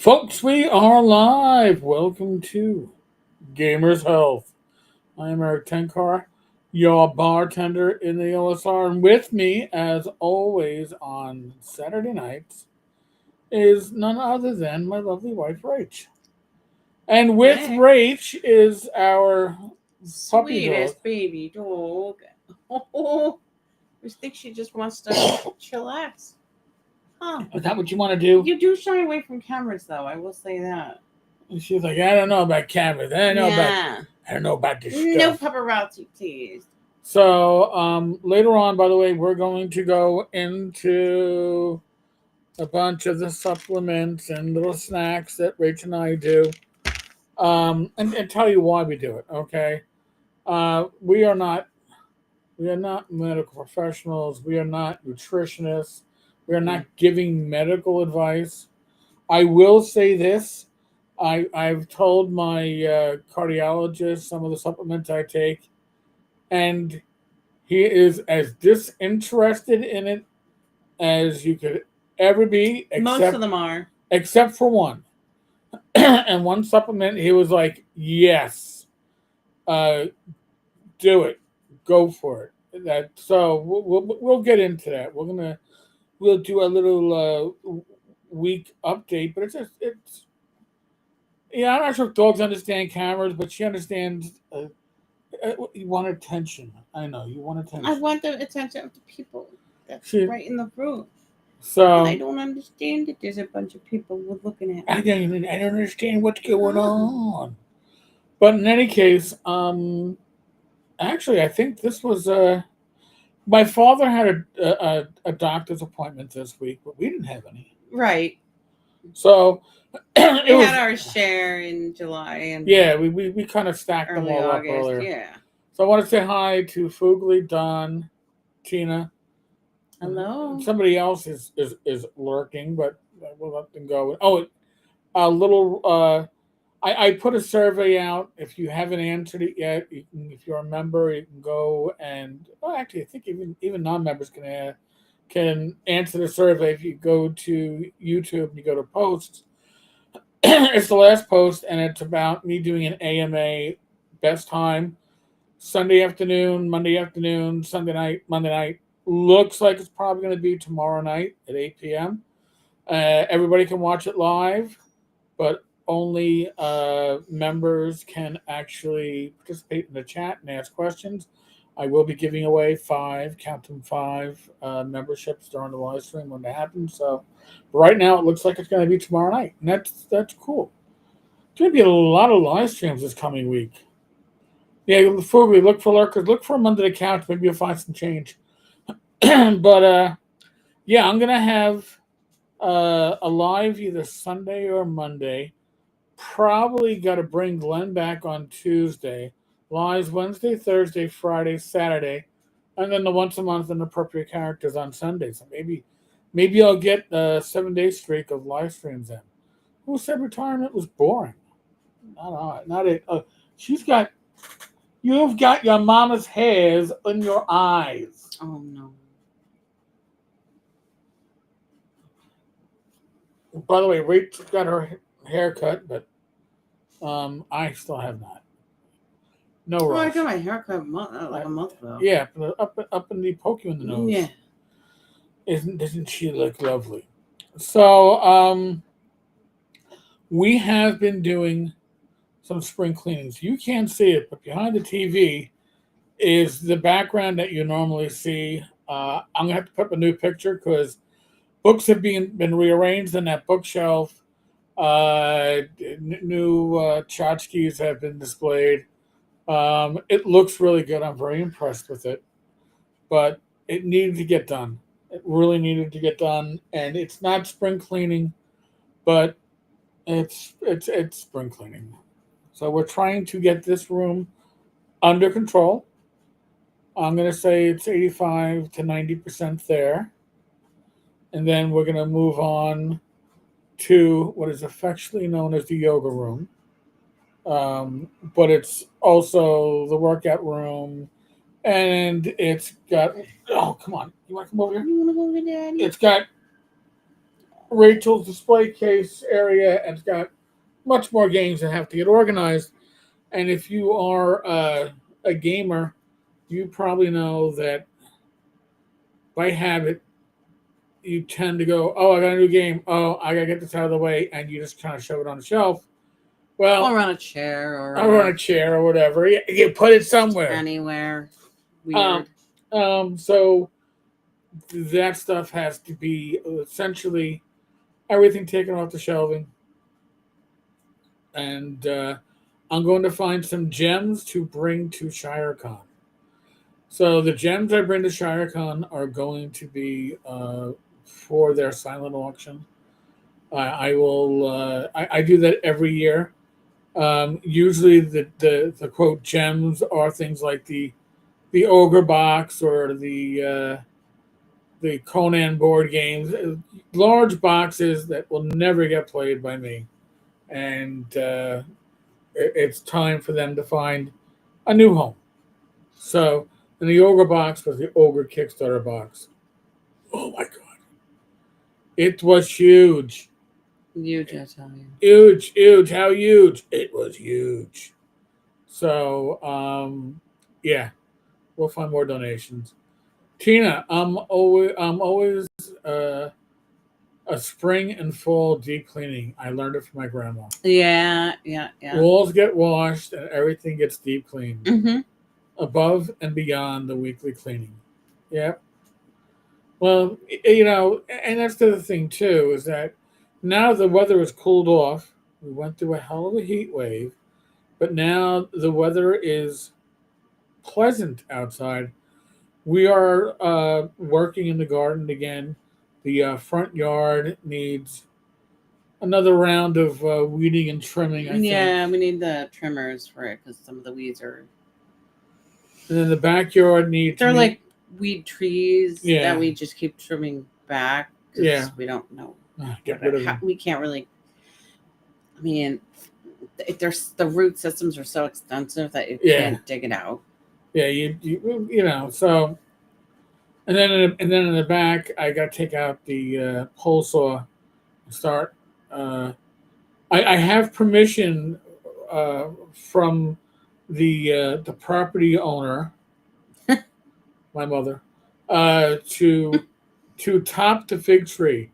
Folks, we are live. Welcome to Gamers Health. I am Eric Tenkar, your bartender in the OSR, and with me, as always, on Saturday nights is none other than my lovely wife, Rach. And with Hey, Rach is our puppy dog. sweetest baby dog. Oh, I think she just wants to chillax. Huh. Is that what you want to do? You do shy away from cameras, though. I will say that. And she's like, I don't know about cameras. Yeah. I don't know about this No stuff. paparazzi, please. So later on, by the way, we're going to go into a bunch of the supplements and little snacks that Rach and I do, and tell you why we do it. Okay, we are not medical professionals. We are not nutritionists. We are not giving medical advice. I will say this. I've told my cardiologist some of the supplements I take, and he is as disinterested in it as you could ever be, Most of them are. except for one. And one supplement, he was like, "Yes, uh, do it, go for it." That so we'll get into that. We'll do a little week update, but it's yeah. I'm not sure if dogs understand cameras, but she understands. You want attention. I know you want attention. I want the attention of the people that's She, right in the room. so I don't understand that there's a bunch of people looking at me. I don't understand what's going on. But in any case, actually, I think this was my father had a doctor's appointment this week, but we didn't have any. Right. So it We was had our share in July and yeah, we kind of stacked them early all up August. earlier. Yeah. So I want to say hi to Fugly, Don, Tina. Hello. Somebody else is lurking, but we'll let them go. Oh, a little. I put a survey out. If you haven't answered it yet, if you're a member, you can go and. Well, actually, I think even non-members can answer the survey if you go to YouTube and you go to posts. It's the last post, and it's about me doing an AMA best time Sunday afternoon, Monday afternoon, Sunday night, Monday night. Looks like it's probably going to be tomorrow night at 8 p.m. Everybody can watch it live, but only members can actually participate in the chat and ask questions. I will be giving away count them five memberships during the live stream when that happens. So right now it looks like it's going to be tomorrow night, and that's cool. There's going to be a lot of live streams this coming week. Yeah, before we look for lurkers, look for them under the couch. Maybe you'll find some change. But yeah, I'm gonna have a live either Sunday or Monday. Probably got to bring Glenn back on Tuesday. Lives Wednesday, Thursday, Friday, Saturday, and then the once a month and appropriate characters on Sunday. So maybe I'll get a 7 day streak of live streams in. Who said retirement was boring? Not it. You've got your mama's hairs in your eyes. Oh no. By the way, Rachel got her haircut, but I still have not. No Oh, I rush. got my haircut like a month ago. Yeah, up in the poke you in the nose. Yeah. Doesn't she look lovely? So we have been doing some spring cleanings. You can't see it, but behind the TV is the background that you normally see. I'm gonna have to put up a new picture because books have been rearranged in that bookshelf. New tchotchkes have been displayed. It looks really good. I'm very impressed with it, but it needed to get done. It really needed to get done, and it's not spring cleaning, but it's spring cleaning. So we're trying to get this room under control. I'm gonna say it's 85 to 90% there, and then we're gonna move on to what is affectionately known as the yoga room. But it's also the workout room, and it's got. Oh, come on! You want to come over here? You wanna go with Daddy? It's got Rachel's display case area, and it's got much more games that have to get organized. And if you are a gamer, you probably know that by habit, you tend to go, "Oh, I got a new game. Oh, I gotta get this out of the way," and you just kind of shove it on the shelf. Well, Or on a chair or or on a chair or whatever. You put it somewhere. anywhere. Um, Weird. so that stuff has to be essentially everything taken off the shelving, and I'm going to find some gems to bring to ShireCon. So the gems I bring to ShireCon are going to be for their silent auction. I will. I do that every year. Usually, the quote gems are things like the ogre box or the Conan board games, large boxes that will never get played by me, and it's time for them to find a new home. So, and the ogre box was the ogre Kickstarter box. Oh my god, it was huge, Huge, I tell you. huge. How huge? It was huge. So, yeah, we'll find more donations. Tina, I'm always uh, a spring and fall deep cleaning. I learned it from my grandma. Yeah. Walls get washed and everything gets deep cleaned Mm-hmm. above and beyond the weekly cleaning. Yep. Well, and that's the other thing too is that now the weather has cooled off. We went through a hell of a heat wave, but now the weather is pleasant outside. We are working in the garden again. The front yard needs another round of weeding and trimming, I think. Yeah, we need the trimmers for it because some of the weeds are. And then the backyard needs. They're like weed trees Yeah. that we just keep trimming back because Yeah. we don't know. Get rid of them. We can't really. I mean, there's the root systems are so extensive that you can't dig it out. Yeah, you know so. And then in the back, I got to take out the pole saw and start. I have permission from the property owner, my mother, to top the fig tree.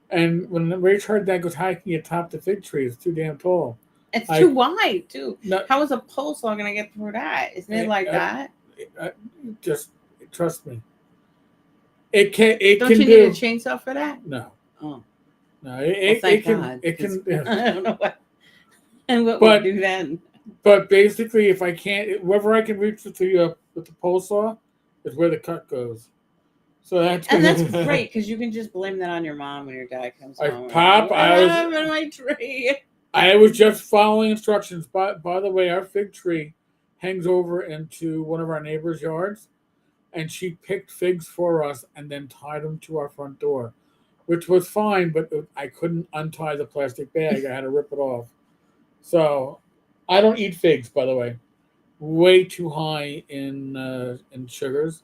And when Rach heard that, goes, "How can you top the fig tree? It's too damn tall." It's too wide too. No, How is a pole saw gonna get through that? Isn't it like that? Just trust me. It can. It Don't can you do. need a chainsaw for that? No. Oh, No. thank can. God. It can. I don't know what. And what But- we do then? But basically, if I can't, wherever I can reach with the pole saw, is where the cut goes. So that's Great because you can just blame that on your mom when your dad comes home. In my tree. I was just following instructions. By the way, our fig tree hangs over into one of our neighbors' yards, and she picked figs for us and then tied them to our front door, which was fine. But I couldn't untie the plastic bag. I had to rip it off. So I don't eat figs, by the way. Way too high in sugars.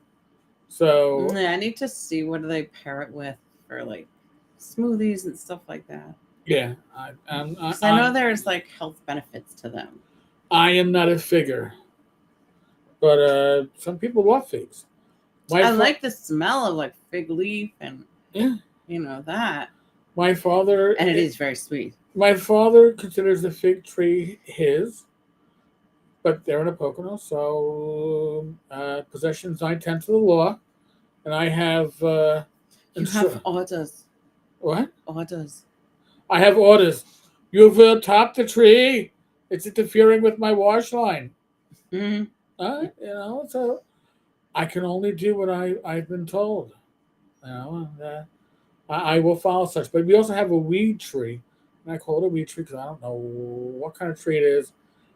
So Yeah, I need to see what do they pair it with for like smoothies and stuff like that. yeah, I know there's like health benefits to them. I am not a figger, but some people love figs. I like the smell of like fig leaf and Yeah. that. My father, And it is very sweet. My father considers the fig tree his, but they're in a Pocono, so possession's 9/10 of the law, and I have. You have orders. What? Orders. I have orders. You've topped the tree. It's interfering with my wash line. Mm-hmm. So I can only do what I've been told. And, I will follow such. But we also have a weed tree, and I call it a weed tree because I don't know what kind of tree it is.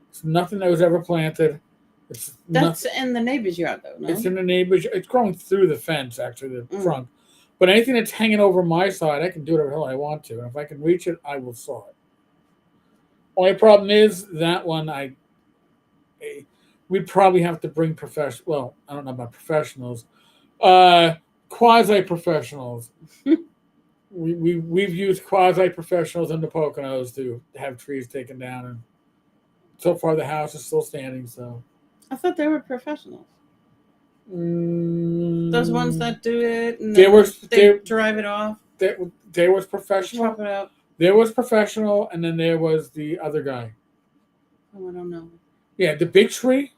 It's nothing that was ever planted. That's in the neighbor's yard, though. No? It's in the neighbor's. It's growing through the fence, actually, the trunk. But anything that's hanging over my side, I can do whatever the hell I want to. And if I can reach it, I will saw it. Only problem is that one we'd probably have to bring well, I don't know about professionals, quasi professionals we've used quasi professionals in the Poconos to have trees taken down, and so far the house is still standing. So I thought they were professionals. mm, Those ones that do it and There then was they drive it off, there was or professional. chop it up. There was professional, and then there was the other guy. Oh, I don't know. Yeah, the big tree,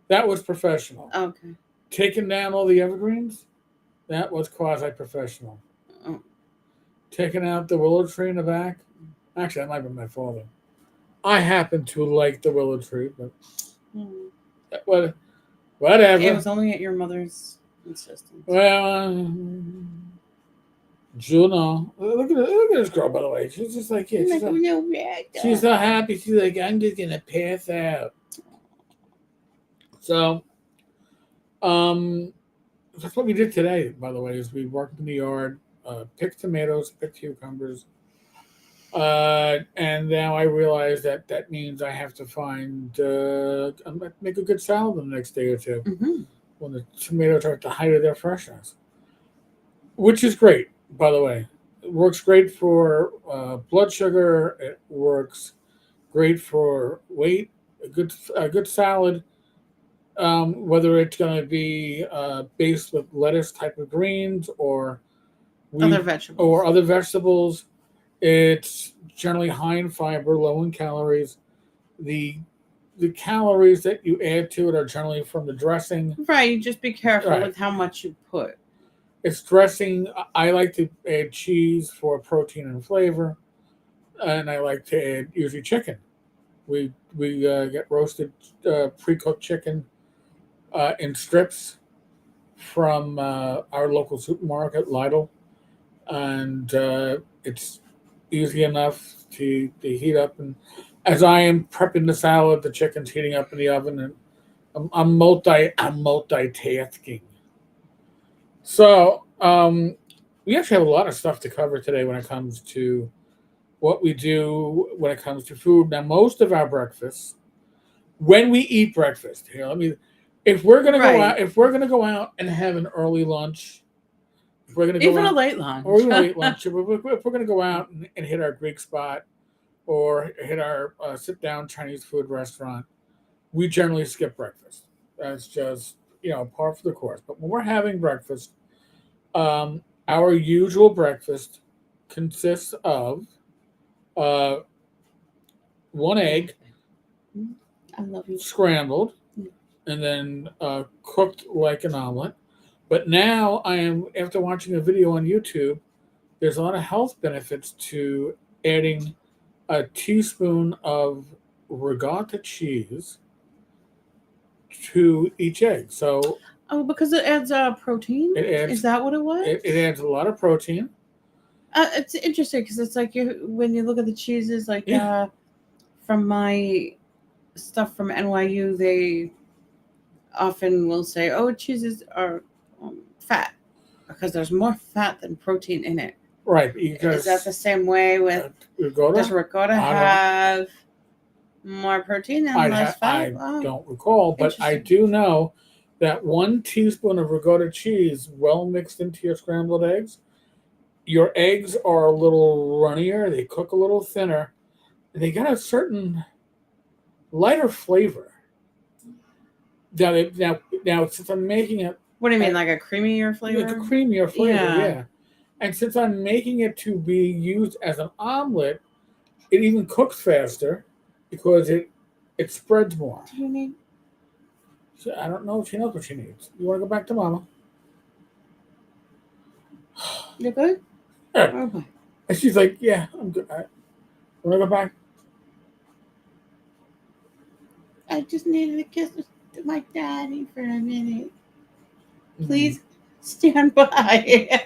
that was professional. Okay. Taking down all the evergreens, that was quasi professional. Oh. Taking out the willow tree in the back, actually, that might be my father. I happen to like the willow tree, but Hmm. what, It whatever. was only at your mother's insistence. Well, Juno, look at this girl. By the way, she's just like yeah, Like a little rat she's dog. so happy. She's like, I'm just gonna pass out. So, that's what we did today. By the way, is we worked in the yard, picked tomatoes, picked cucumbers, and now I realize that that means I have to find make a good salad the next day or two Mm-hmm. when the tomatoes are at the height of their freshness, which is great. By the way, it works great for blood sugar. It works great for weight. A good salad, whether it's going to be based with lettuce type of greens or Other wheat vegetables. or other vegetables. It's generally high in fiber, low in calories. The the calories that you add to it are generally from the dressing. Right. You just be careful Right. with how much you put. It's dressing. I like to add cheese for protein and flavor, and I like to add usually chicken. We get roasted pre-cooked chicken in strips from our local supermarket, Lidl, and it's easy enough to heat up. And as I am prepping the salad, the chicken's heating up in the oven, and I'm multitasking. So we actually have a lot of stuff to cover today when it comes to what we do when it comes to food. Now, most of our breakfasts, when we eat breakfast, here, let me. If we're gonna go Right. out, if we're gonna go out and have an early lunch, if we're gonna go Even a out, late lunch. or even a late lunch, if we're gonna go out and hit our Greek spot or hit our sit down Chinese food restaurant, we generally skip breakfast. That's just par for the course. But when we're having breakfast, our usual breakfast consists of uh, one egg I love you. scrambled and then cooked like an omelet. But now I am, after watching a video on YouTube, there's a lot of health benefits to adding a teaspoon of ricotta cheese to each egg. So Oh, because it adds protein. it adds Is that what it was? it adds a lot of protein. It's interesting because it's like when you look at the cheeses, like Yeah. from my stuff from NYU, they often will say, "Oh, cheeses are fat because there's more fat than protein in it." Right, Is because that the same way with? ricotta. Does ricotta I don't- have more protein and less I fat? Oh, don't recall, but I interesting. do know that 1 teaspoon of ricotta cheese, well mixed into your scrambled eggs, your eggs are a little runnier. They cook a little thinner. And they got a certain lighter flavor. Now, since I'm making it What do you mean, like a creamier flavor? like a creamier flavor, Yeah. yeah. And since I'm making it to be used as an omelet, it even cooks faster because it spreads more. What do you need? So I don't know if she knows what she needs. You want to go back to Mama? You good? Yeah. Okay. And she's like, "Yeah, I'm good. Want to go back?" I just needed to kiss my daddy for a minute. Mm-hmm. Please stand by.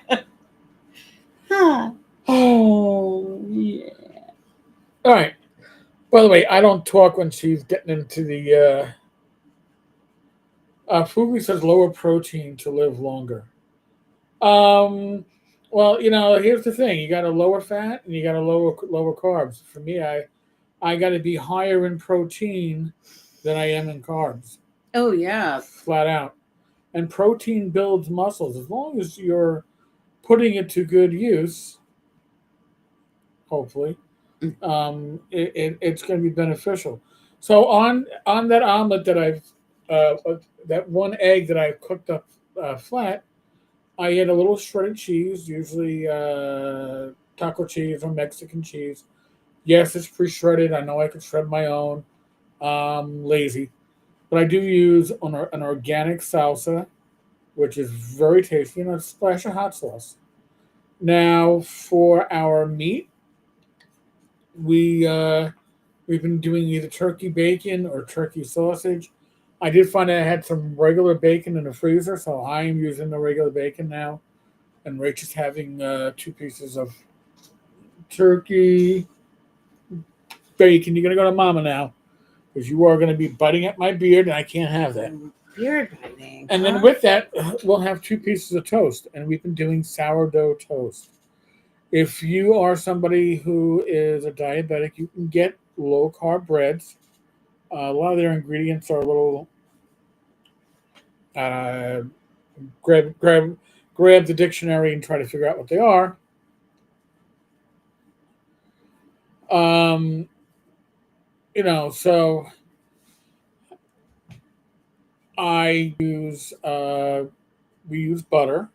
Huh. Oh, yeah. All right. By the way, I don't talk when she's getting into the. Fugu says lower protein to live longer. Um, well, here's the thing: you got to lower fat and you got to lower carbs. For me, I got to be higher in protein than I am in carbs. Oh, yeah. Flat out. And protein builds muscles. As long as you're putting it to good use, hopefully, it's going to be beneficial. So on that omelet that that one egg that I cooked up flat, I add a little shredded cheese, usually taco cheese or Mexican cheese. Yes, it's pre-shredded. I know I could shred my own. Lazy, but I do use an organic salsa, which is very tasty, and a splash of hot sauce. Now, for our meat, we we've been doing either turkey bacon or turkey sausage. I did find I had some regular bacon in the freezer, so I am using the regular bacon now. And Rachel's having 2 pieces of turkey bacon. You're gonna go to Mama now because you are gonna be biting at my beard, and I can't have that. Beard biting. And then with that, we'll have 2 pieces of toast, and we've been doing sourdough toast. If you are somebody who is a diabetic, you can get low carb breads. A lot of their ingredients are a little uh, grab the dictionary and try to figure out what they are. Um, so I use we use butter,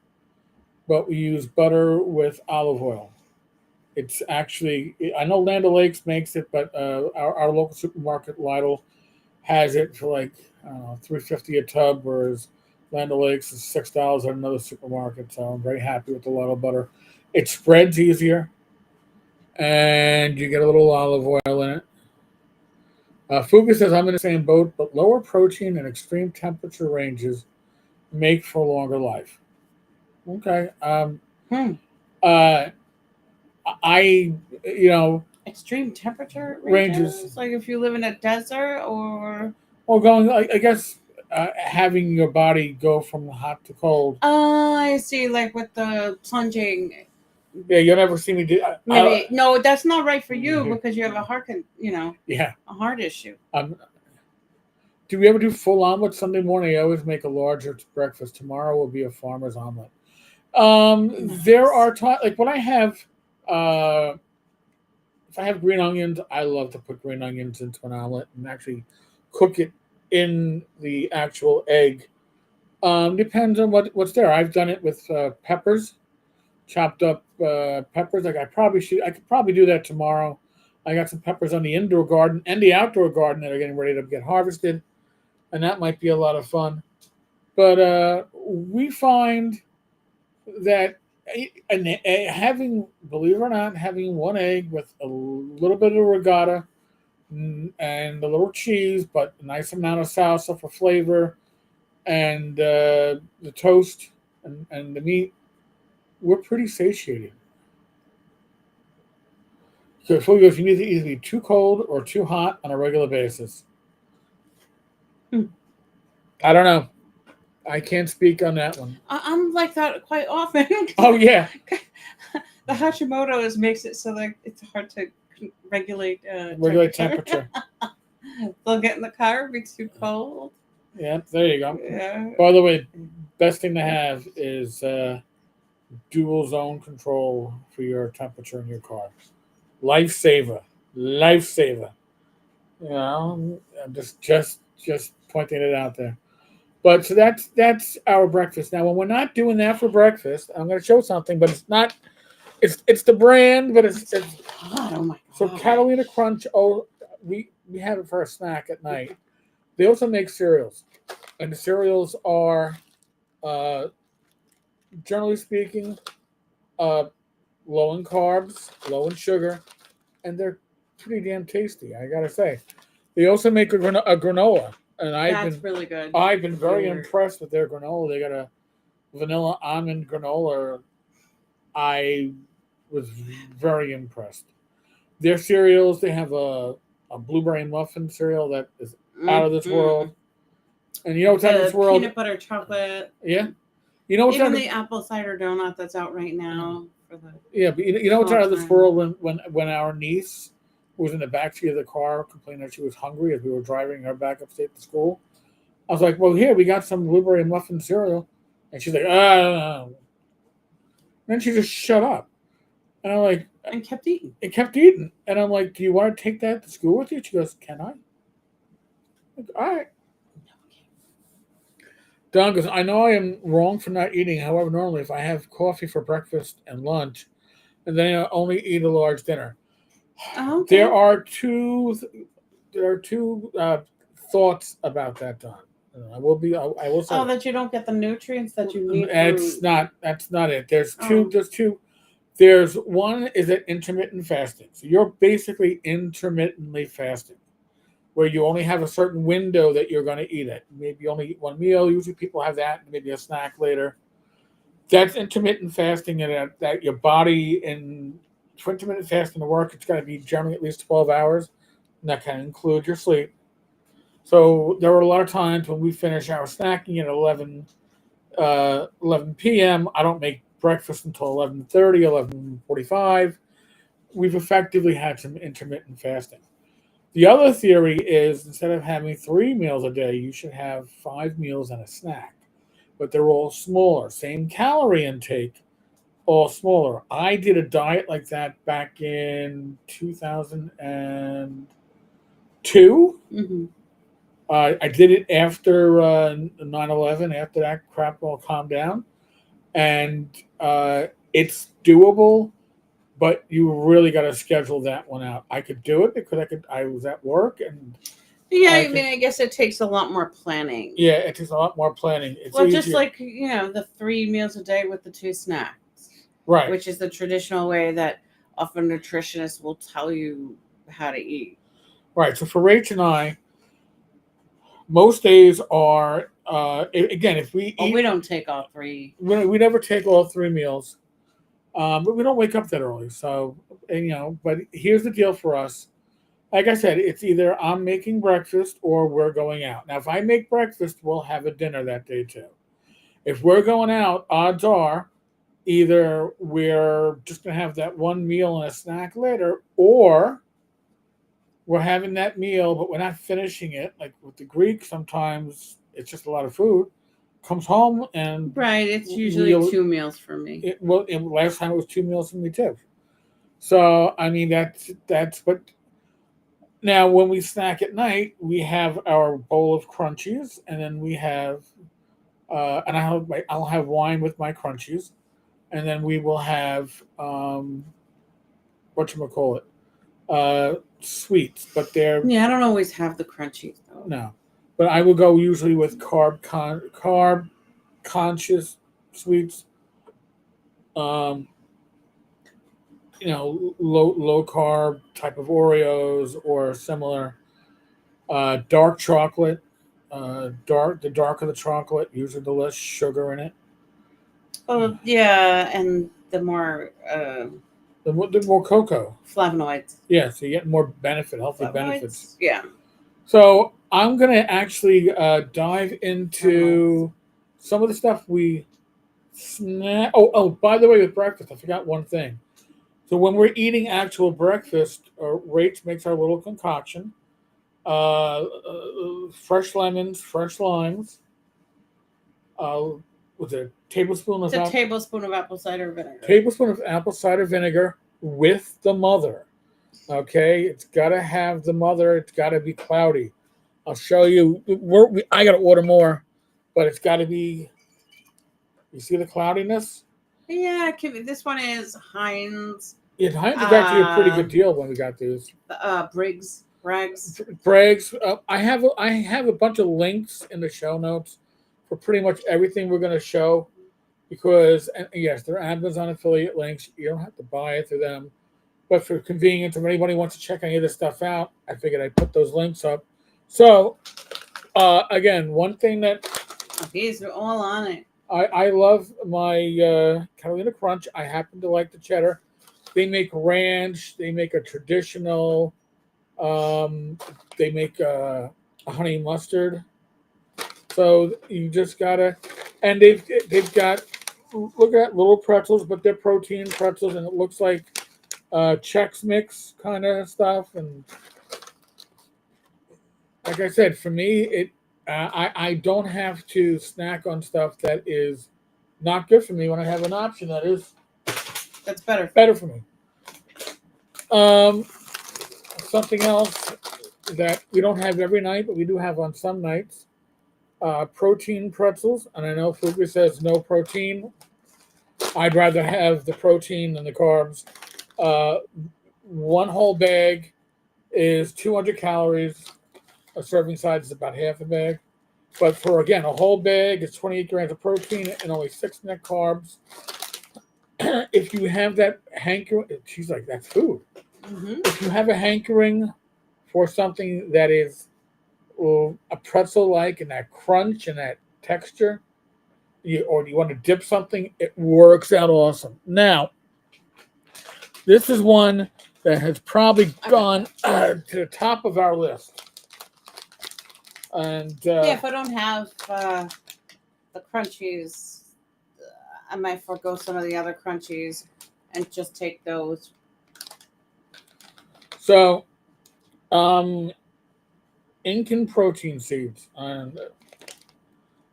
but we use butter with olive oil. It's actually, I know Land O'Lakes makes it, but our local supermarket Lidl has it for like, I don't know, $3.50 a tub, whereas Land O'Lakes is $6 at another supermarket. So I'm very happy with the Lidl butter. It spreads easier, and you get a little olive oil in it. Fuga says I'm in the same boat, but lower protein and extreme temperature ranges make for longer life. Okay. Uh, I, Extreme temperature ranges. like if you live in a desert, or Well, going, I guess, having your body go from hot to cold. I see, like with the plunging. Yeah, you'll never see me do. Maybe no, that's not right for you Mhm. because you have a heart, Yeah. a heart issue. Do we ever do full omelet Sunday morning? I always make a larger breakfast. Tomorrow will be a farmer's omelet. There are times like when I have, if I have green onions, I love to put green onions into an omelet and actually cook it in the actual egg. Depends on what's there. I've done it with peppers, chopped up peppers. Like I could probably do that tomorrow. I got some peppers on the indoor garden and the outdoor garden that are getting ready to get harvested, and that might be a lot of fun. But we find that believe it or not, having one egg with a little bit of regatta and a little cheese, but a nice amount of salsa for flavor, and the toast and the meat, we're pretty satiated. So Fully goes, you need to either be too cold or too hot on a regular basis. I don't know. I can't speak on that one. I'm like that quite often. Oh yeah. The Hashimoto's makes it so that it's hard to regulate temperature. They'll get in the car, be too cold. Yeah, there you go. Yeah. By the way, best thing to have is dual zone control for your temperature in your car. Lifesaver. I'm just pointing it out there. But so that's our breakfast. Now, when we're not doing that for breakfast, I'm going to show something, but it's not. It's the brand, but it's God, oh my God. So Catalina Crunch. Oh, we have it for a snack at night. They also make cereals, and the cereals are, generally speaking, low in carbs, low in sugar, and they're pretty damn tasty. I gotta say. They also make a granola, and That's really good. I've been very impressed with their granola. They got a vanilla almond granola. I was very impressed. Their cereals, they have a blueberry muffin cereal that is out of this world. And you know what's out of this world? Peanut butter chocolate. Yeah. You know what's even the apple cider donut that's out right now. For the but you know what's out of this world? When our niece was in the backseat of the car complaining that she was hungry as we were driving her back upstate to school, I was like, well, here, we got some blueberry muffin cereal. And she's like, ah. Then she just shut up. And I'm like, And kept eating. and kept eating. And I'm like, "Do you want to take that to school with you?" She goes, "Can I?" I'm like, all right. Don goes, "I know I am wrong for not eating. However, normally if I have coffee for breakfast and lunch, and then I only eat a large dinner." Oh, okay. There are two thoughts about that, Don. I will be. I will say. Oh, that you don't get the nutrients that you need. It's not. That's not it. There's two. Oh. There's two. There's one is that intermittent fasting. So you're basically intermittently fasting, where you only have a certain window that you're going to eat it. Maybe you only eat one meal. Usually people have that, maybe a snack later. That's intermittent fasting, and that your body in for intermittent fasting to work, it's got to be generally at least 12 hours, and that can include your sleep. So there were a lot of times when we finish our snacking at 11 p.m. I don't make breakfast until 11:30, 11:45. We've effectively had some intermittent fasting. The other theory is instead of having 3 meals a day, you should have 5 meals and a snack, but they're all smaller. Same calorie intake, all smaller. I did a diet like that back in 2002. Mm-hmm. I did it after 9/11, after that crap all calmed down. And it's doable, but you really got to schedule that one out. I could do it because I was at work, and Yeah, I I mean, I guess it takes a lot more planning. yeah, it takes a lot more planning. It's Well, easier. just like the 3 meals a day with the 2 snacks, right, which is the traditional way that often nutritionists will tell you how to eat. right. So for Rach and I, most days are again if we Oh, eat, we don't take all 3. we never take all 3 meals, but we don't wake up that early. So but here's the deal for us. Like I said, it's either I'm making breakfast or we're going out. Now, if I make breakfast, we'll have a dinner that day too. If we're going out, odds are either we're just going to have that one meal and a snack later, or we're having that meal, but we're not finishing it. Like with the Greek, sometimes it's just a lot of food. Comes home and Right, it's usually 2 meals for me. Last time it was 2 meals for me too. So I mean that's what. Now, when we snack at night, we have our bowl of crunchies, and then we have, and I'll have wine with my crunchies, and then we will have whatchamacallit, sweets, but they're Yeah, I don't always have the crunchies though. no, but I will go usually with carb conscious sweets, um, low carb type of Oreos or similar. Dark chocolate, the darker the chocolate, usually the less sugar in it. Oh, yeah, and the more The more cocoa. flavonoids. Yeah, so you get more healthy benefits. Yeah. So I'm gonna actually dive into some of the stuff we snack. Oh, by the way, with breakfast, I forgot one thing. So when we're eating actual breakfast, Rach makes our little concoction. Fresh lemons, fresh limes. With a tablespoon of It's a tablespoon of apple cider vinegar. tablespoon of apple cider vinegar with the mother. Okay, it's got to have the mother. It's got to be cloudy. I'll show you. I got to order more, but it's got to be. You see the cloudiness? Yeah, this one is Heinz. Heinz is actually a pretty good deal when we got these. Bragg's. I have a bunch of links in the show notes for pretty much everything we're going to show, because and yes, they're Amazon affiliate links. You don't have to buy it through them, but for convenience, if anybody wants to check any of this stuff out, I figured I'd put those links up. So, again, one thing that These are all on it. I love my Carolina Crunch. I happen to like the cheddar. They make ranch. They make a traditional. They make a honey mustard. So you just gotta, and they've got, look at little pretzels, but they're protein pretzels, and it looks like Chex Mix kind of stuff. And like I said, for me, I don't have to snack on stuff that is not good for me when I have an option that's That's better. better for me. Um, Something else that we don't have every night, but we do have on some nights. Protein pretzels, and I know Fugu says no protein. I'd rather have the protein than the carbs. Uh, one whole bag is 200 calories. A serving size is about half a bag. But for again a whole bag, it's 28 grams of protein and only 6 net carbs. If you have that hankering, she's like, that's food. Mm-hmm. If you have a hankering for something that is a pretzel like and that crunch and that texture, or you want to dip something, it works out awesome. Now, this is one that has probably gone to the top of our list. And Yeah, if I don't have the crunchies, I might forego some of the other crunchies and just take those. so, Incan protein seeds. And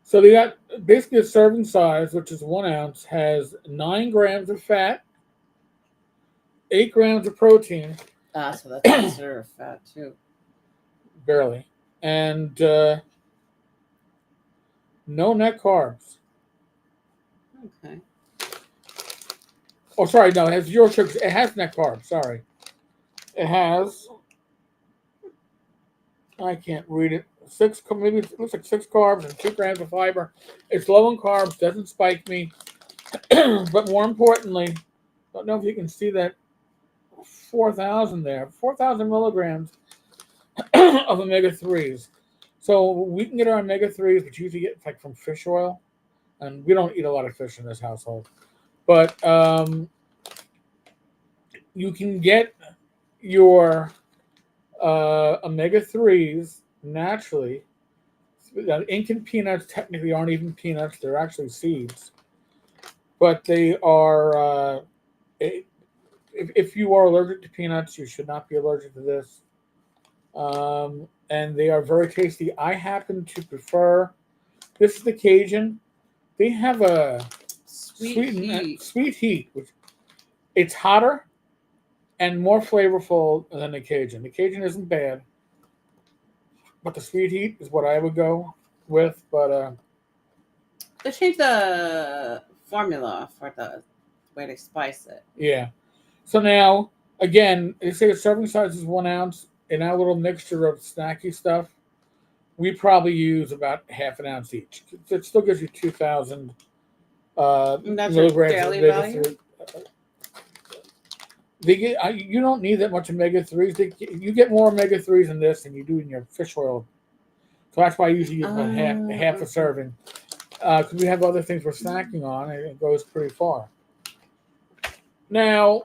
so they got basically a serving size, which is 1 ounce, has 9 grams of fat, 8 grams of protein, So that's considered fat too. barely, and no net carbs. Okay. Oh, sorry, no, it has 0 sugars. It has net carbs. Sorry, it has. I can't read it. Maybe it looks like 6 carbs and 2 grams of fiber. It's low in carbs, doesn't spike me, but more importantly, I don't know if you can see that 4,000 there, 4,000 milligrams of omega 3s. So we can get our omega 3s, which usually get like from fish oil, and we don't eat a lot of fish in this household. But you can get your omega 3s naturally. Incan peanuts technically aren't even peanuts; they're actually seeds. But they are. If you are allergic to peanuts, you should not be allergic to this. And they are very tasty. I happen to prefer. This is the Cajun. They have a sweet heat, which it's hotter and more flavorful than the Cajun. The Cajun isn't bad, but the sweet heat is what I would go with. But They changed the formula for the way they spice it. yeah. So now again, they say the serving size is 1 ounce. In our little mixture of snacky stuff, we probably use about half an ounce each. It still gives you 2,000 And that's your milligrams of daily omega value? 3. You don't need that much omega 3s. You get more omega 3s in this than you do in your fish oil. So that's why I usually use about half a serving. Because we have other things we're snacking on, and it goes pretty far. Now,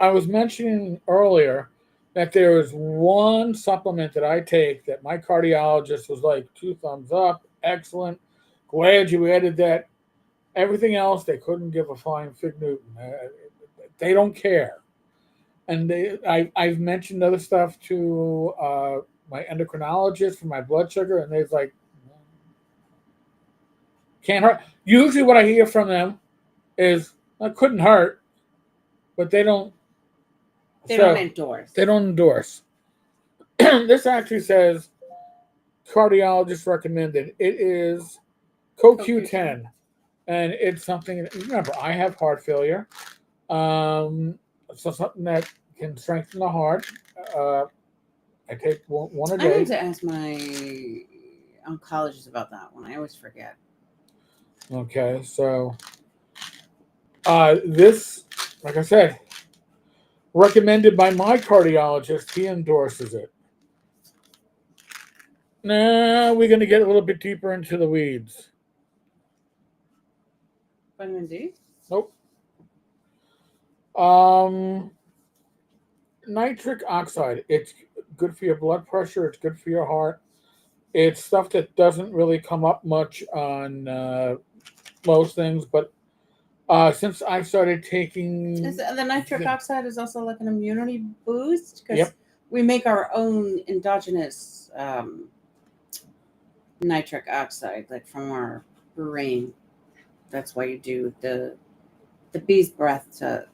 I was mentioning earlier that there is one supplement that I take that my cardiologist was like, 2 thumbs up, excellent, glad you added that. Everything else, they couldn't give a flying fig Newton. They don't care. And I've mentioned other stuff to my endocrinologist for my blood sugar, and they're like, can't hurt. Usually, what I hear from them is, it couldn't hurt, but they don't. They don't endorse. They don't endorse. This actually says cardiologist recommended. It is CoQ10, and it's something. Remember, I have heart failure, so something that can strengthen the heart. I take one a I day. need to ask my oncologist about that one. I always forget. Okay, so this, like I said, recommended by my cardiologist. He endorses it. Now we're going to get a little bit deeper into the weeds. Vitamin D? Nope. Nitric oxide. It's good for your blood pressure. It's good for your heart. It's stuff that doesn't really come up much on most things, but since I started taking The nitric oxide is also like an immunity boost because Yep. we make our own endogenous nitric oxide, like from our brain. That's why you do the bee's breath to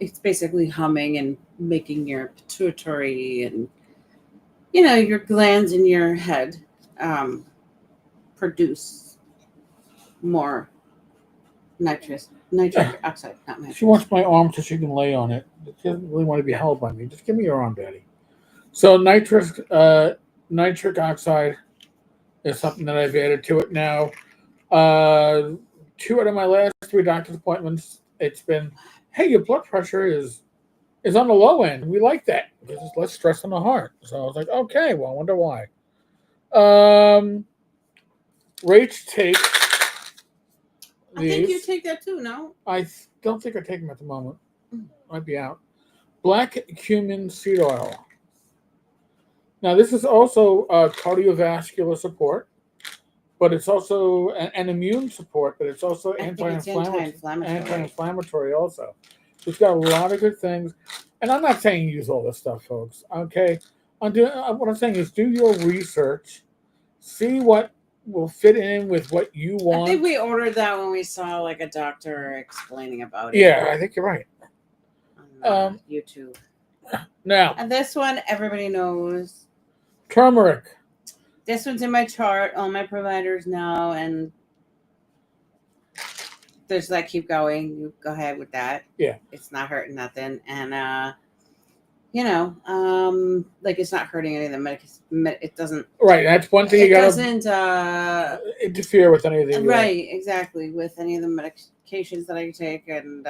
it's basically humming and making your pituitary and your glands in your head produce more nitric oxide, not nitrous. She wants my arm so she can lay on it. She doesn't really want to be held by me. Just give me your arm, Daddy. So nitric oxide is something that I've added to it now. 2 out of my last 3 doctor's appointments, it's been, hey, your blood pressure is on the low end. We like that because it's less stress on the heart. So I was like, okay, well, I wonder why. Rach takes I think you these. take that too, no? Don't think I take them at the moment. Might be out. Black cumin seed oil. Now, this is also cardiovascular support, but it's also an immune support, but it's also I think it's anti-inflammatory. anti-inflammatory also. It's got a lot of good things. And I'm not saying use all this stuff, folks. Okay. What I'm saying is do your research, see what will fit in with what you want. I think we ordered that when we saw like a doctor explaining about it. Yeah, I think you're right. On YouTube. Now, And this one, everybody knows. turmeric. This one's in my chart. All my providers know, and there's that. Keep going. You go ahead with that. Yeah. It's not hurting nothing, and like it's not hurting any of the medication. It doesn't. Right, that's one thing you got to doesn't interfere with any of the right, exactly, with any of the medications that I take, and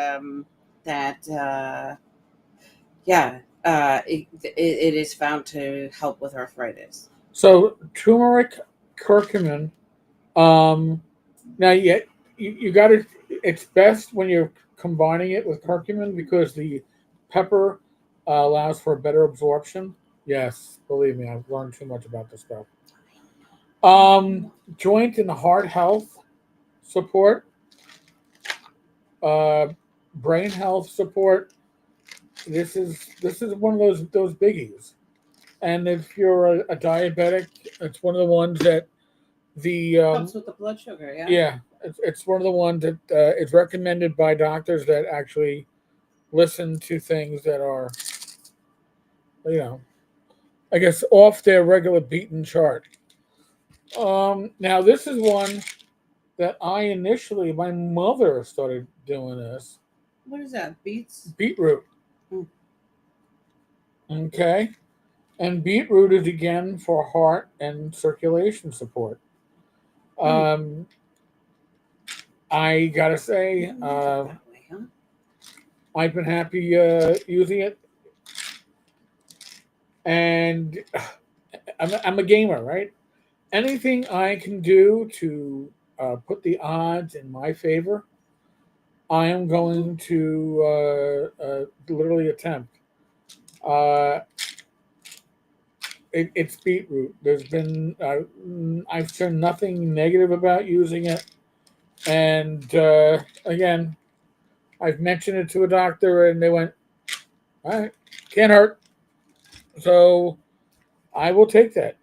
it is found to help with arthritis. So turmeric, curcumin. Now you got to. It's best when you're combining it with curcumin because the pepper allows for better absorption. Yes, believe me, I've learned too much about this stuff. Joint and heart health support, brain health support. This is one of those biggies. And if you're a diabetic, it's one of the ones that Helps with the blood sugar, yeah. Yeah, it's one of the ones that is recommended by doctors that actually listen to things that are, I guess off their regular beaten chart. Now this is one that my mother started doing this. What is that? Beetroot. Okay. And beetroot is again for heart and circulation support. I gotta say, I've been happy using it, and I'm a gamer, right? Anything I can do to put the odds in my favor, I am going to literally attempt. It's beetroot. There's been I've heard nothing negative about using it, and again, I've mentioned it to a doctor, and they went, "All right, can't hurt." So I will take that.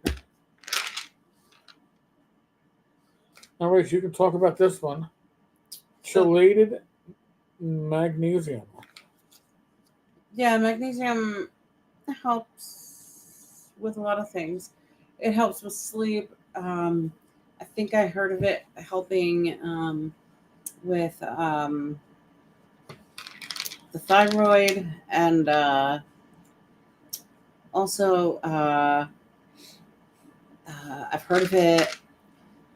All right, you can talk about this one. Chelated magnesium. Yeah, magnesium helps with a lot of things. It helps with sleep. I think I heard of it helping with the thyroid, and also I've heard of it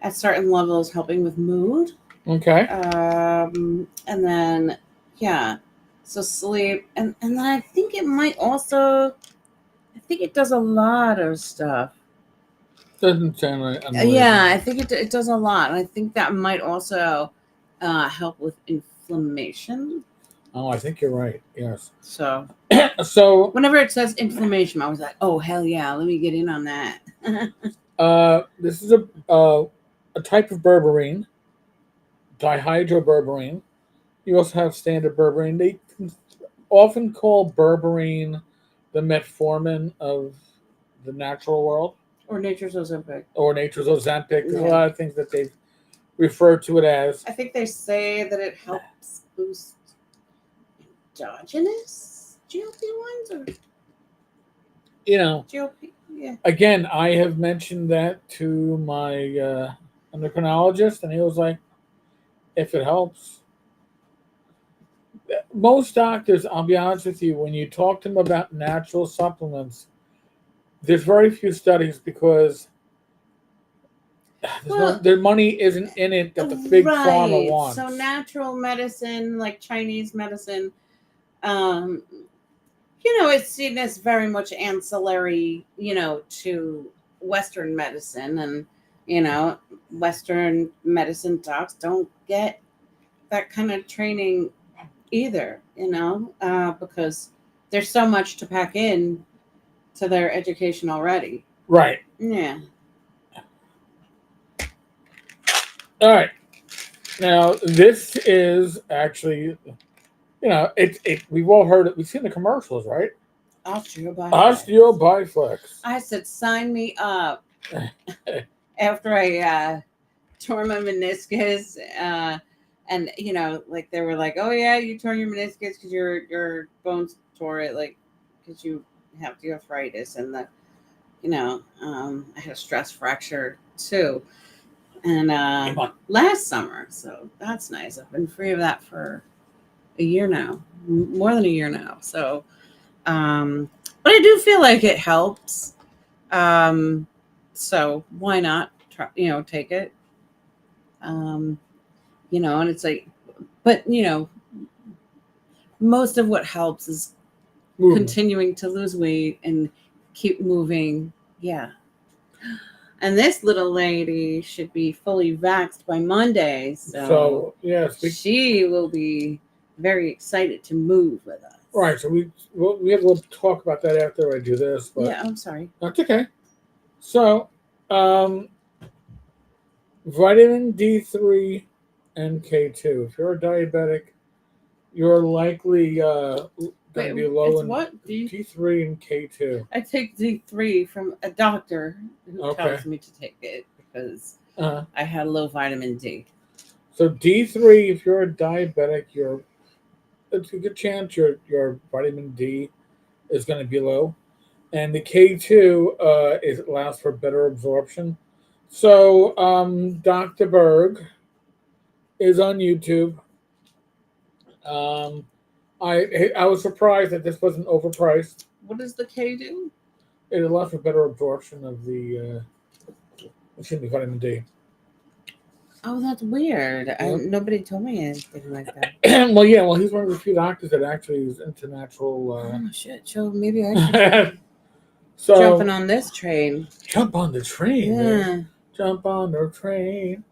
at certain levels helping with mood. Okay. And then so sleep, and then I think it might also. I think it does a lot of stuff. Doesn't sound right. Yeah, I think it does a lot. And I think that might also help with inflammation. Oh, I think you're right. Yes. So whenever it says inflammation, I was like, oh, hell yeah, let me get in on that. This is a type of berberine, dihydroberberine. You also have standard berberine. They often call berberine the metformin of the natural world. Or nature's Ozempic. There's a lot of things that they've referred to it as. I think they say that it helps boost endogenous GLP-1s or GLP? Yeah. Again, I have mentioned that to my endocrinologist, and he was like, if it helps. Most doctors, I'll be honest with you, when you talk to them about natural supplements, there's very few studies because their money isn't in it that the big pharma wants. So natural medicine, like Chinese medicine, it's seen as very much ancillary, to Western medicine. And, Western medicine docs don't get that kind of training either, because there's so much to pack in to their education already. Right. Yeah. All right. Now, this is actually, we've all heard it. We've seen the commercials, right? Osteobiflex. I said, sign me up. After I tore my meniscus, and like they were like, oh yeah, you tore your meniscus because your bones tore it, like because you have the arthritis and I had a stress fracture too, and last summer, so that's nice. I've been free of that for a year now, more than a year now. So, but I do feel like it helps. So why not try, take it? And it's like, but most of what helps is continuing to lose weight and keep moving. Yeah. And this little lady should be fully vaxxed by Monday. So yes, she will be very excited to move with us. Right. So we have to talk about that after I do this. But yeah, I'm sorry. That's okay. So, vitamin D3 and K2. If you're a diabetic, you're likely going to be low in what? D3 and K2. I take D3 from a doctor who tells me to take it because I had low vitamin D. So D3, if you're a diabetic, it's a good chance your vitamin D is going to be low. And the K2 it allows for better absorption. So Dr. Berg is on YouTube. I was surprised that this wasn't overpriced. What does the K do? It allows for better absorption of the vitamin D. Oh, that's weird. Nobody told me anything like that. Well, he's one of the few doctors that actually is into natural. Oh shit! So maybe I should jumping on this train. Jump on the train. Yeah. Man. Jump on the train.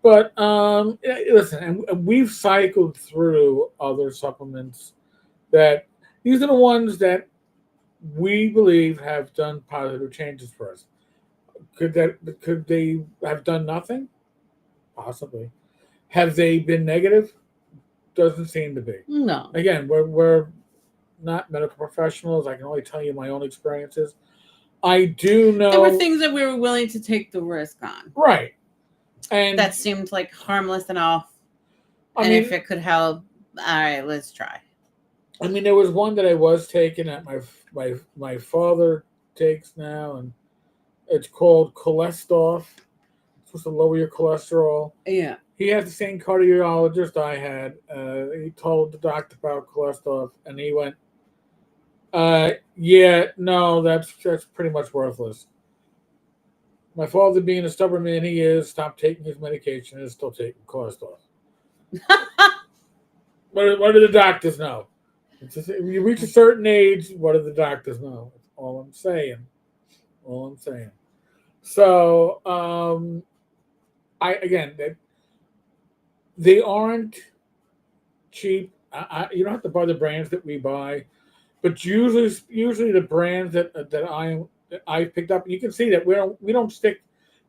But listen, and we've cycled through other supplements that these are the ones that we believe have done positive changes for us. Could they have done nothing? Possibly. Have they been negative? Doesn't seem to be. No. Again, we're not medical professionals. I can only tell you my own experiences. I do know there were things that we were willing to take the risk on. Right. And that seemed like harmless enough. And if it could help, all right, let's try. I mean, there was one that I was taking that my father takes now, and it's called Cholesterol. It's supposed to lower your cholesterol. Yeah. He had the same cardiologist I had. He told the doctor about cholesterol, and he went, yeah, no, that's pretty much worthless. My father, being a stubborn man he is, stopped taking his medication and is still taking cholesterol. What do the doctors know? If you reach a certain age, what do the doctors know? That's all I'm saying. So, they aren't cheap. You don't have to buy the brands that we buy, but usually the brands that I picked up, you can see that we don't stick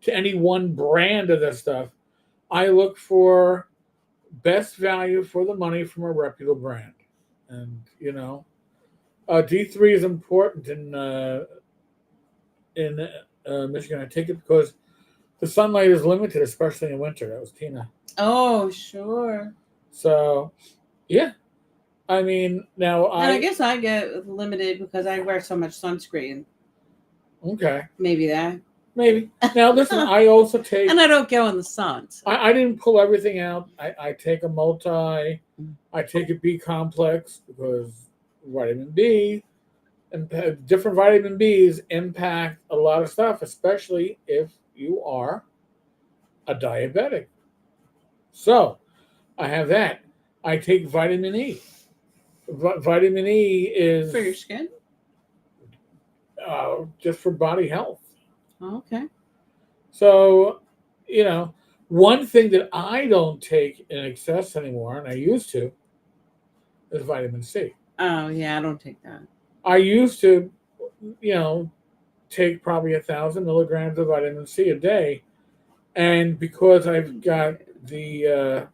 to any one brand of this stuff. I look for best value for the money from a reputable brand, and D3 is important in Michigan. I take it because the sunlight is limited, especially in winter. That was Tina. Oh, sure. So, yeah. I mean, now And I guess I get limited because I wear so much sunscreen. okay, Maybe that. maybe. Now listen, I also take. And I don't go in the sun. So. I didn't pull everything out. I take a multi. I take a B complex because vitamin B and different vitamin Bs impact a lot of stuff, especially if you are a diabetic. So I have that. I take vitamin E. Vitamin E is For your skin? just for body health. Oh, okay. So, you know, one thing that I don't take in excess anymore, and I used to, is vitamin C. Oh, yeah, I don't take that. I used to, you know, take probably 1,000 milligrams of vitamin C a day, and because I've got the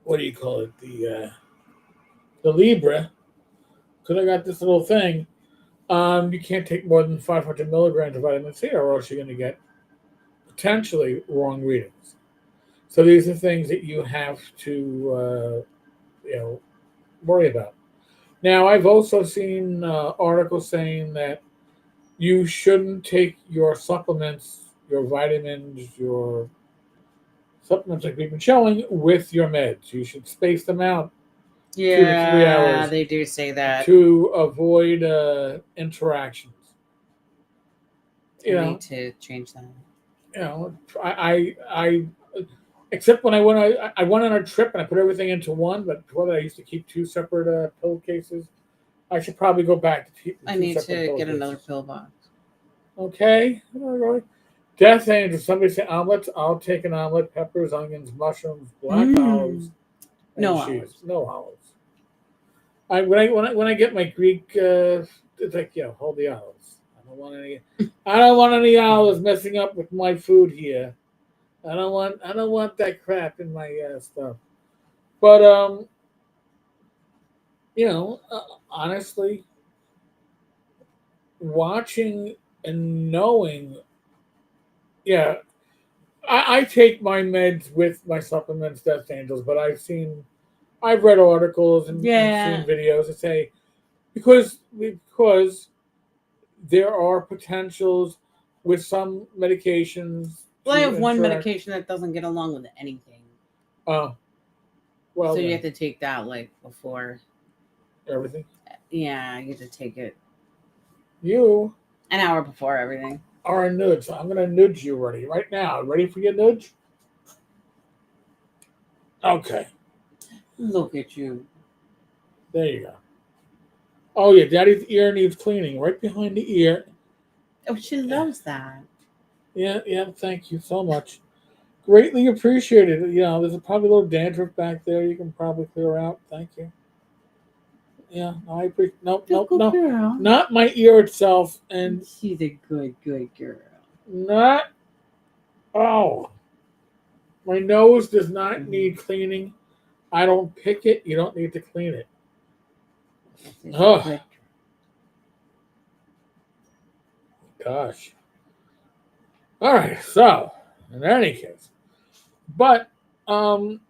what do you call it, the Libra, because I got this little thing, you can't take more than 500 milligrams of vitamin C, or else you're going to get potentially wrong readings. So these are things that you have to, worry about. Now, I've also seen articles saying that you shouldn't take your supplements, your vitamins, your supplements like we've been showing with your meds. You should space them out 2 to 3 hours they do say that. to avoid interactions. I You need know, to change that. I except when I went on a trip and I put everything into one, but before that I used to keep two separate pillowcases. I should probably go back to keep. I need to get another pill box. Okay, all right. Death Angel. Somebody say omelets. I'll take an omelet. Peppers, onions, mushrooms, black olives, and No cheese. olives. No olives. When I get my Greek, it's like hold the olives. I don't want any. I don't want any olives messing up with my food here. I don't want that crap in my stuff. But honestly, watching and knowing, yeah, I take my meds with my supplements, Death Angels. But I've read articles and Yeah. seen videos that say because there are potentials with some medications. Well, I to have one interact. medication that doesn't get along with anything. Well, So you then, have to take that like before. everything. Yeah, you have to take it You an hour before everything. are a nudge. I'm going to nudge you right now. Ready for your nudge? Okay, Look at you. there you go. Oh yeah, Daddy's ear needs cleaning. Right behind the ear. Oh, she loves that. Yeah, yeah. Thank you so much. Greatly appreciated. There's probably a little dandruff back there. You can probably clear out. Thank you. Yeah, no, I appreciate. Nope, You're a nope, good no, girl. not my ear itself, and She's a good girl. not. Oh, my nose does not need cleaning. I don't pick it. You don't need to clean it. She's a Oh good gosh. All right. So, in any case, but um,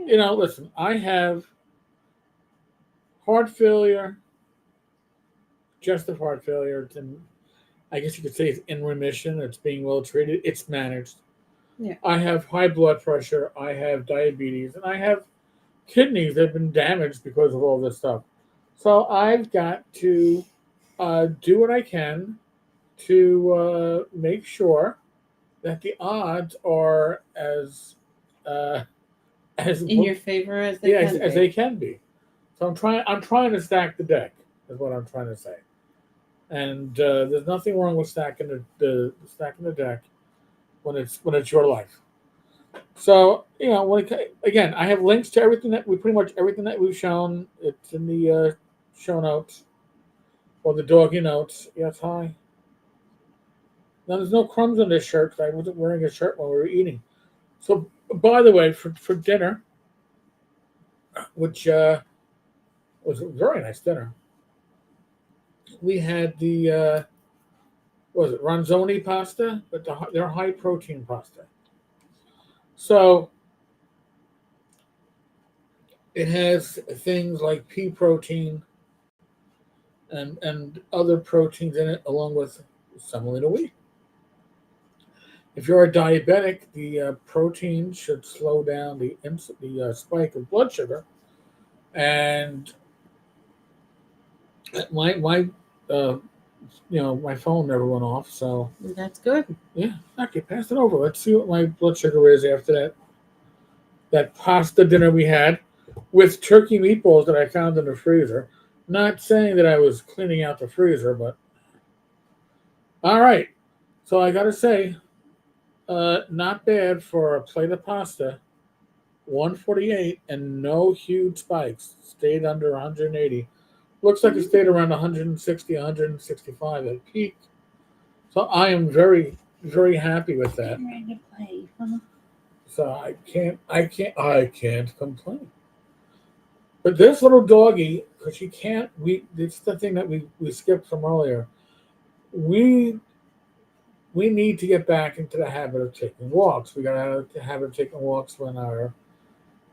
girl. listen. I have heart failure, congestive heart failure. I guess you could say it's in remission. It's being well treated. It's managed. Yeah. I have high blood pressure. I have diabetes, and I have kidneys that have been damaged because of all this stuff. So I've got to do what I can to make sure that the odds are as In your favor as they yeah, can as be. they can be. So I'm trying to stack the deck. Is what I'm trying to say. And there's nothing wrong with stacking stacking the deck when it's your life. So again, I have links to pretty much everything that we've shown. It's in the show notes or the doggy notes. Yes, hi. Now there's no crumbs on this shirt because I wasn't wearing a shirt while we were eating. So by the way, for dinner, which was a very nice dinner, we had the what was it ranzoni pasta, but they're high protein pasta. So It has things like pea protein and other proteins in it, along with semolina wheat. If you're a diabetic, the protein should slow down the spike of blood sugar. And my uh, my phone never went off, so That's good. yeah, okay, pass it over. Let's see what my blood sugar is after that pasta dinner we had with turkey meatballs that I found in the freezer. Not saying that I was cleaning out the freezer, but all right. So I gotta say, not bad for a plate of pasta. 148 and no huge spikes. Stayed under 180. Looks like it stayed around 160, 165 at peak. So I am very, very happy with that. Getting ready to play. Huh? So I can't complain. But this little doggy, because she can't, it's the thing that we skipped from earlier. We we need to get back into the habit of taking walks. We got to have a habit of taking walks when our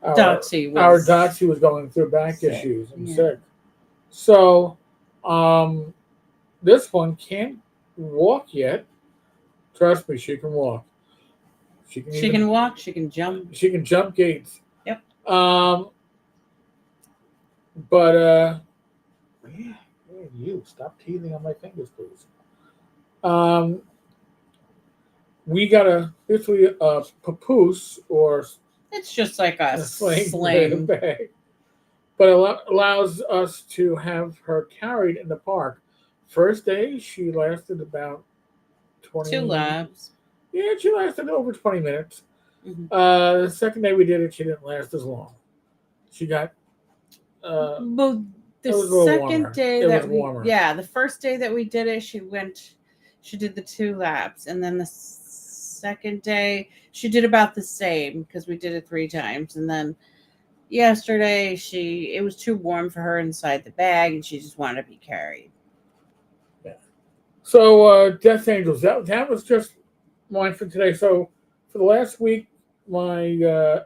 Dotsy our was Dotsie was going through back sick. issues and Yeah. sick. So um, this one can't walk yet. Trust me, she can walk. She can She even can walk. She can jump. she can jump gates. Yep. But yeah, you stop teething on my fingers, please. Um, we got a basically a papoose or It's just like a a sling. bag, but allows us to have her carried in the park. First day, she lasted about 20. 2 laps. Yeah, she lasted over 20 minutes. Mhm. The second day we did it, she didn't last as long. She got Well, it the was a little second warmer. day It that was we, warmer. yeah, the first day that we did it, she did the 2 laps, and then the second day she did about the same because we did it 3 times, and then yesterday it was too warm for her inside the bag, and she just wanted to be carried. So Death Angels, that was just mine for today. So for the last week, my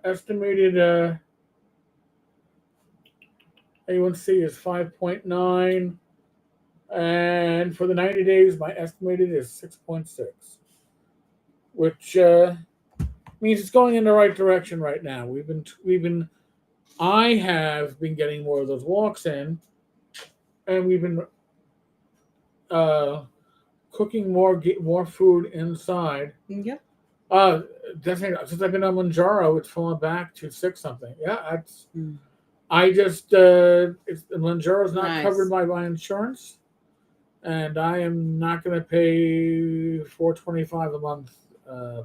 estimated A1C is 5.9, and for the 90 days, my estimated is 6.6, which means it's going in the right direction right now. I have been getting more of those walks in, and we've been uh, cooking more food inside. Yep. Definitely. Since I've been on Manjaro, it's fallen back to 6 something. Yeah, that's. Mm. I just Manjaro's not Nice. covered by my insurance, and I am not going to pay $425 a month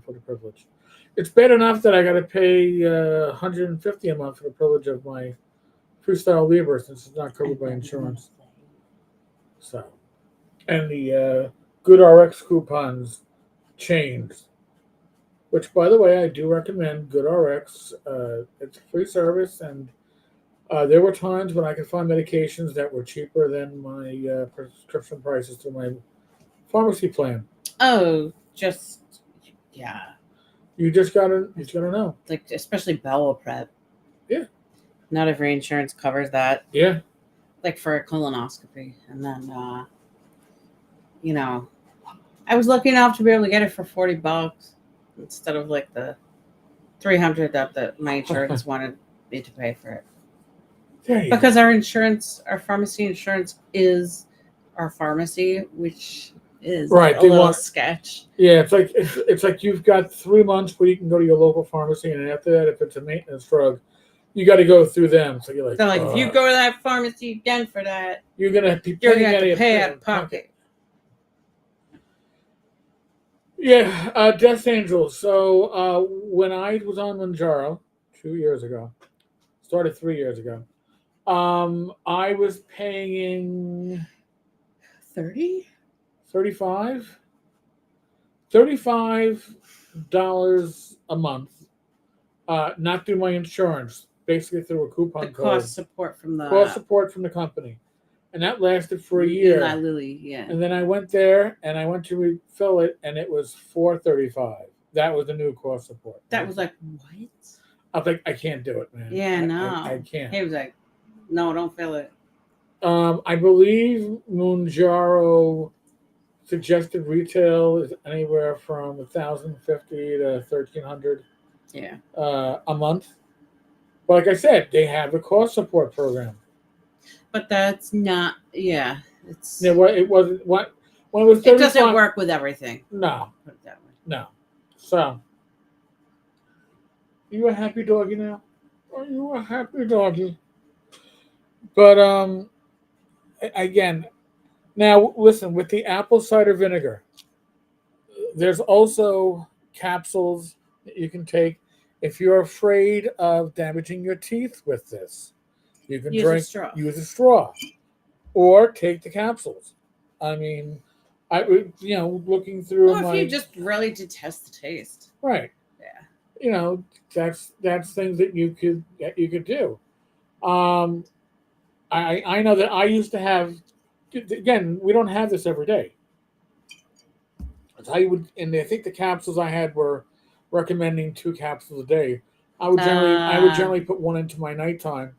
for the privilege. It's bad enough that I got to pay $150 a month for the privilege of my Freestyle Libre since it's not covered by insurance. So, and the Good RX coupons changed. Which, by the way, I do recommend GoodRx. It's a free service, and there were times when I could find medications that were cheaper than my prescription prices through my pharmacy plan. Oh, yeah, You just gotta know. like especially bowel prep. Yeah. Not every insurance covers that. Yeah. Like for a colonoscopy, and then I was lucky enough to be able to get it for $40 instead of like the 300 that my insurance wanted me to pay for it. There you Because our pharmacy insurance is our pharmacy, which is Right, a they little want- sketch. Yeah, it's like you've got 3 months where you can go to your local pharmacy, and after that, if it's a maintenance drug, you got to go through them. So you're like, They're like, if you go to that pharmacy again for that, you're gonna be you're paying gonna have to pay out out of pocket. Yeah, Death Angel. So when I was on Manjaro 2 years ago, started 3 years ago, I was paying 30? $35 a month, not through my insurance, basically through a coupon The code. cost support from Cost support from the company, and that lasted for a year. Eli Lilly, yeah. And then I went there and I went to refill it, and it was $4.35. That was the new cost support. That was like, what? I was like, I can't do it, man. Yeah, I no. can't. He was like, no, don't fill it. I believe Mounjaro suggested retail is anywhere from 1,050 to 1,300 Yeah. a month. But like I said, they have a cost support program. But that's not, yeah. It's It wasn't what when it was it doesn't 35. work with everything. No, Put it that way. no. So you a happy doggy now? Are you a happy doggy? But again, now listen with the apple cider vinegar. There's also capsules that you can take if you're afraid of damaging your teeth with this. You can Use a drink, straw. use a straw, or take the capsules. I mean, I looking through Well, if you my just really detest the taste. right, Yeah. that's things that you could do. Um, I know that I used to have. Again, we don't have this every day. So I would, and I think the capsules I had were recommending 2 capsules a day. I would generally put one into my nighttime,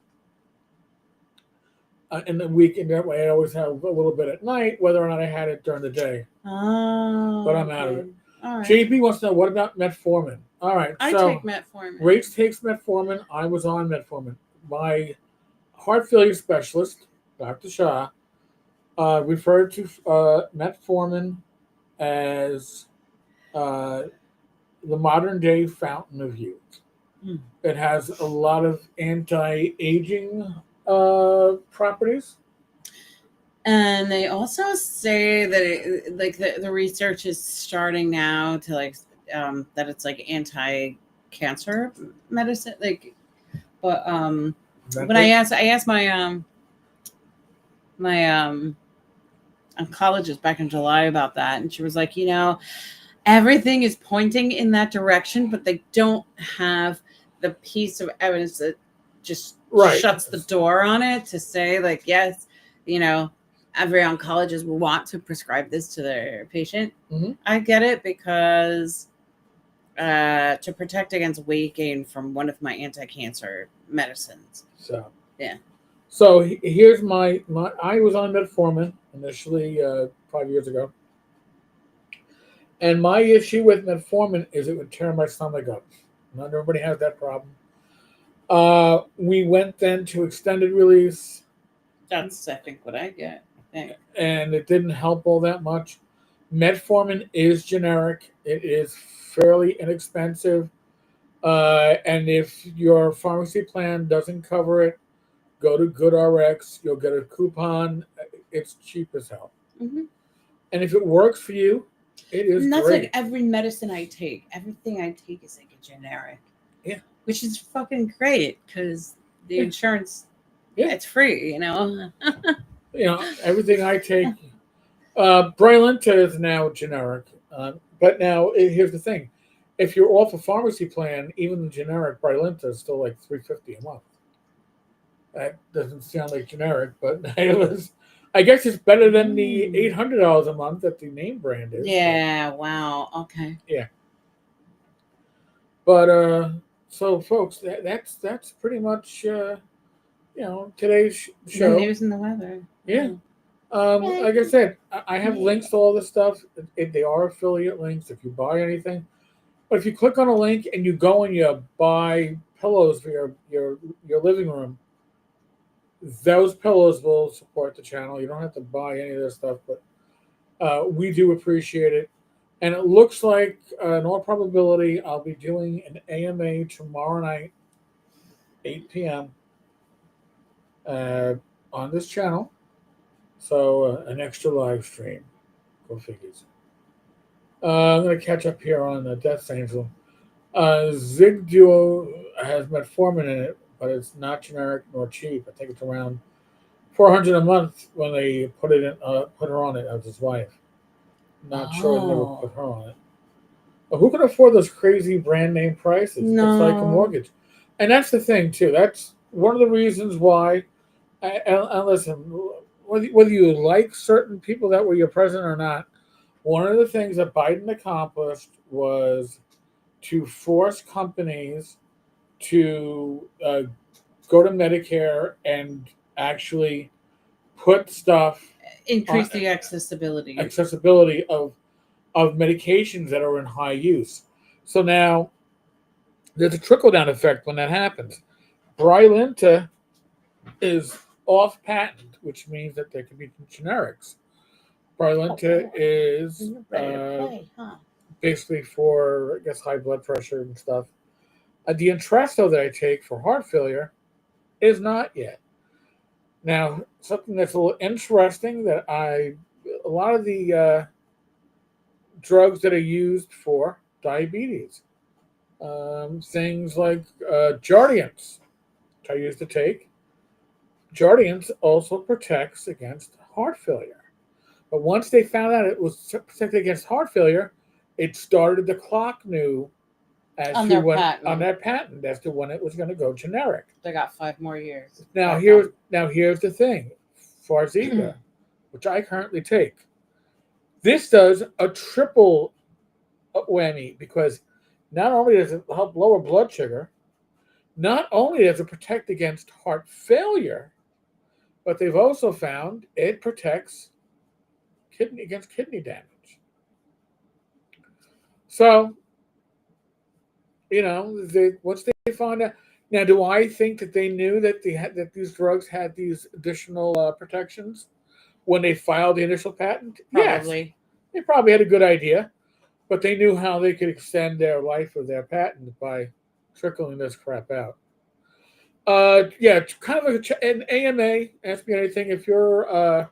in the week, and that way I always have a little bit at night, whether or not I had it during the day. Oh. But I'm out of it. All right. JP wants to know what about metformin. All right, I so take metformin. Rach takes metformin. I was on metformin. My heart failure specialist, Dr. Shah, referred to metformin as uh, the modern day fountain of youth. Hmm. It has a lot of anti-aging properties. And they also say that like the research is starting now to like that it's like anti-cancer medicine. Like, but when I asked my oncologist back in July about that, and she was like, everything is pointing in that direction, but they don't have the piece of evidence that just Right. shuts the door on it to say like, yes, every oncologist will want to prescribe this to their patient. Mhm. I get it because to protect against weight gain from one of my anti-cancer medicines. So Yeah. So here's my I was on metformin initially 5 years ago, and my issue with metformin is it would tear my stomach up. Not everybody has that problem. We went then to extended release, That's I think what I get. I think. and it didn't help all that much. Metformin is generic. It is fairly inexpensive, and if your pharmacy plan doesn't cover it, go to GoodRx. You'll get a coupon. It's cheap as hell. Mm-hmm. And if it works for you, it is And that's great. like every medicine I take. Everything I take is like a generic. Yeah. Which is fucking great because the Yeah. insurance, Yeah. it's free, Everything I take. Brilinta is now generic. But now, here's the thing. If you're off a pharmacy plan, even the generic Brilinta is still like $350 a month. That doesn't sound like generic, but it was. I guess it's better than the $800 a month that the name brand is. Yeah. Wow. Okay. But so folks, that's pretty much today's show. The news and the weather. Yeah. Like I said, I have links to all this stuff. They are affiliate links if you buy anything. But if you click on a link and you go and you buy pillows for your living room, those pillows will support the channel. You don't have to buy any of this stuff, but we do appreciate it. And it looks like, in all probability, I'll be doing an AMA tomorrow night, 8 p.m. On this channel. So an extra live stream. Go figures. I'm going to catch up here on the Death Angel. Zig Duo has metformin in it, but it's not generic nor cheap. I think it's around $400 a month when they put her on it as his wife. Not sure they never put her on it. But who can afford those crazy brand name prices? No. It's like a mortgage. And that's the thing, too. That's one of the reasons why. And listen, whether you like certain people that were your president or not, one of the things that Biden accomplished was to force companies to go to Medicare and actually put stuff Increase the accessibility. accessibility of medications that are in high use. So now there's a trickle down effect when that happens. Brilinta is off patent, which means that there can be generics. Brilinta is basically for, I guess, high blood pressure and stuff. The Entresto that I take for heart failure is not yet. Now, something that's a little interesting that a lot of the drugs that are used for diabetes, things like Jardiance, which I used to take. Jardiance also protects against heart failure. But once they found out it was protected against heart failure, it started the clock new as On to their when patent. on that patent as to when it was going to go generic. They got 5 more years. Now here's the thing, Farxiga, which I currently take. This does a triple whammy because not only does it help lower blood sugar, not only does it protect against heart failure, but they've also found it protects against kidney damage. So, once they found out. Now, do I think that they knew that that these drugs had these additional protections when they filed the initial patent? Probably. Yes, they probably had a good idea, but they knew how they could extend their life of their patent by trickling this crap out. Yeah, kind of an AMA. Ask me anything. If you're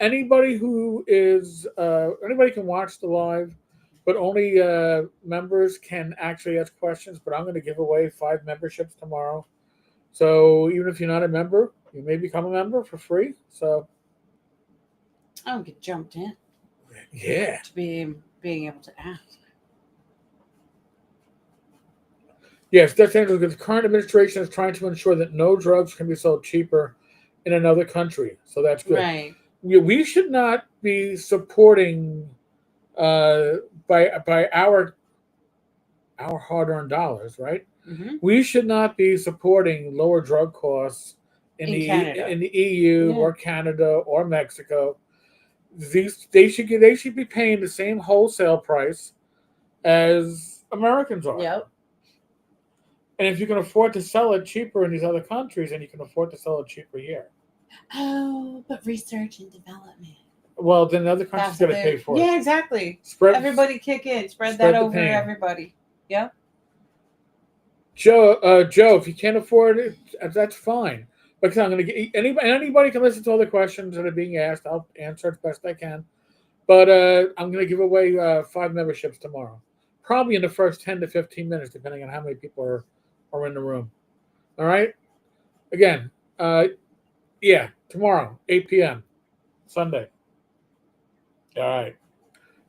anybody who is anybody can watch the live, but only members can actually ask questions. But I'm going to give away 5 memberships tomorrow. So even if you're not a member, you may become a member for free. So I'll get jumped in. Yeah. To being able to ask. Yes, that's interesting. The current administration is trying to ensure that no drugs can be sold cheaper in another country. So that's good. Right. We should not be supporting by our hard-earned dollars, right? Mm-hmm. We should not be supporting lower drug costs in the EU or Canada or Mexico. They should be paying the same wholesale price as Americans are. Yep. And if you can afford to sell it cheaper in these other countries, then you can afford to sell it cheaper here. Oh, but research and development. Well, then the other countries got to pay for it. Yeah, exactly. Everybody kick in. Spread that over everybody. Yep. Joe, if you can't afford it, that's fine. Because I'm going to get anybody can listen to all the questions that are being asked. I'll answer as best I can. But I'm going to give away 5 memberships tomorrow. Probably in the first 10 to 15 minutes, depending on how many people are in the room. All right? Again, tomorrow, 8 p.m., Sunday. All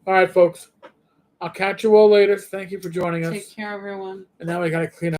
right, folks. I'll catch you all later. Thank you for joining us. Take care, everyone. And now we got to clean up.